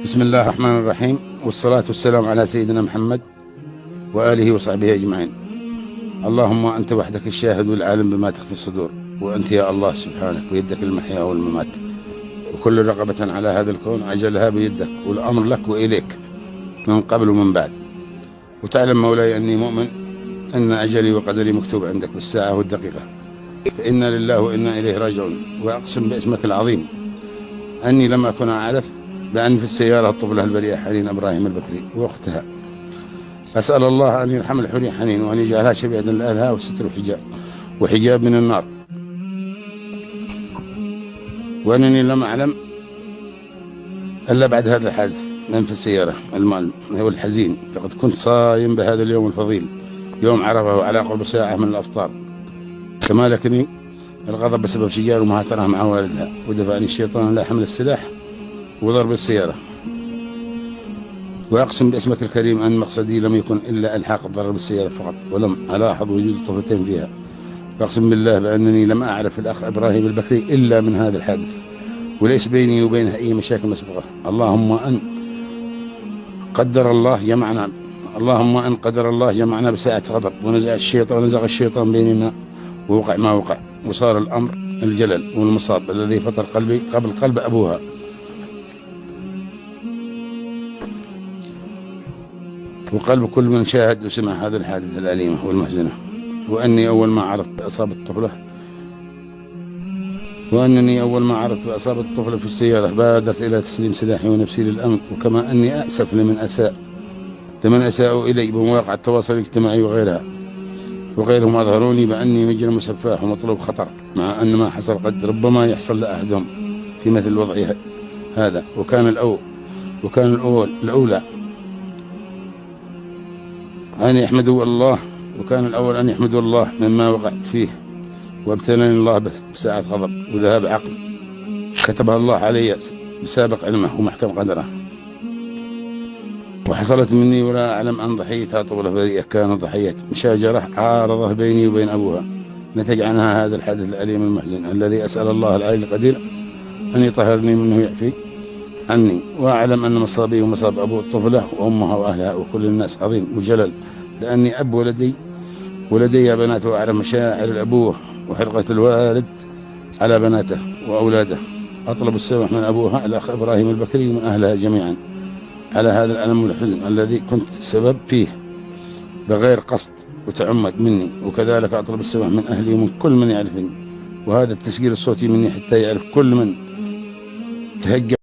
بسم الله الرحمن الرحيم، والصلاة والسلام على سيدنا محمد وآله وصحبه أجمعين. اللهم أنت وحدك الشاهد والعالم بما تخفي الصدور، وأنت يا الله سبحانك بيدك المحيا والممات، وكل رقبة على هذا الكون أجلها بيدك، والأمر لك وإليك من قبل ومن بعد. وتعلم مولاي أني مؤمن أن أجلي وقدري مكتوب عندك بالساعة والدقيقة، فإنا لله وإنا إليه راجعون. وأقسم باسمك العظيم أني لم أكن أعرف بأن في السيارة الطفلة البريئة حنين إبراهيم البكري وأختها. أسأل الله أن يرحم الحوري حنين، وأن يجعلها شبيهة لأهلها وستر وحجاب من النار. وأنني لم أعلم إلا بعد هذا الحادث من في السيارة المؤلم والحزين، فقد كنت صايم بهذا اليوم الفضيل، يوم عرفه على قرب ساعة من الأفطار. تمالكني الغضب بسبب شجار ومهاترها مع والدها، ودفعني الشيطان إلى حمل السلاح وضرب السيارة. وأقسم باسمك الكريم أن مقصدي لم يكن إلا إلحاق الضرر بالسيارة فقط، ولم ألاحظ وجود الطفلتين فيها. وأقسم بالله بأنني لم أعرف الأخ إبراهيم البكري إلا من هذا الحادث، وليس بيني وبينه أي مشاكل مسبقة. اللهم أن قدر الله جمعنا بساعة غضب، ونزغ الشيطان بيننا ووقع ما وقع، وصار الأمر الجلل والمصاب الذي فطر قلبي قبل قلب أبوها. وقلب كل من شاهد وسمع هذا الحادث الأليمة والمحزنة. وأنني أول ما عرفت بإصابة الطفلة في السيارة بادرت إلى تسليم سلاحي ونفسي للأمن. وكما أني أأسف لمن أساءوا إلي بمواقع التواصل الاجتماعي وغيرهم أظهروني بأني مجرم سفاح ومطلوب خطر، مع أن ما حصل قد ربما يحصل لأحدهم في مثل وضعي هذا. وكان الأولى أن يحمدوا الله مما وقع فيه، وابتلاني الله بساعة غضب وذهاب عقل كتبها الله علي بسابق علمه ومحكم قدره، وحصلت مني ولا أعلم أن ضحيتها طفلة بريئة كانت ضحية مشاجرة عارضة بيني وبين أبوها، نتج عنها هذا الحدث الأليم المحزن الذي أسأل الله العلي القدير أن يطهرني منه ويعفي عني. وأعلم أن مصابي ومصاب أبو الطفلة وأمها وأهلها وكل الناس عظيم وجلل، لأني أب ولدي بنات، وأعلم مشاعر الأبوة وحرقة الوالد على بناته وأولاده. أطلب السماح من أبوها الأخ إبراهيم البكري ومن أهلها جميعا على هذا الألم والحزن الذي كنت سبب فيه بغير قصد وتعمد مني. وكذلك أطلب السماح من أهلي ومن كل من يعرفني، وهذا التسجيل الصوتي مني حتى يعرف كل من تهجم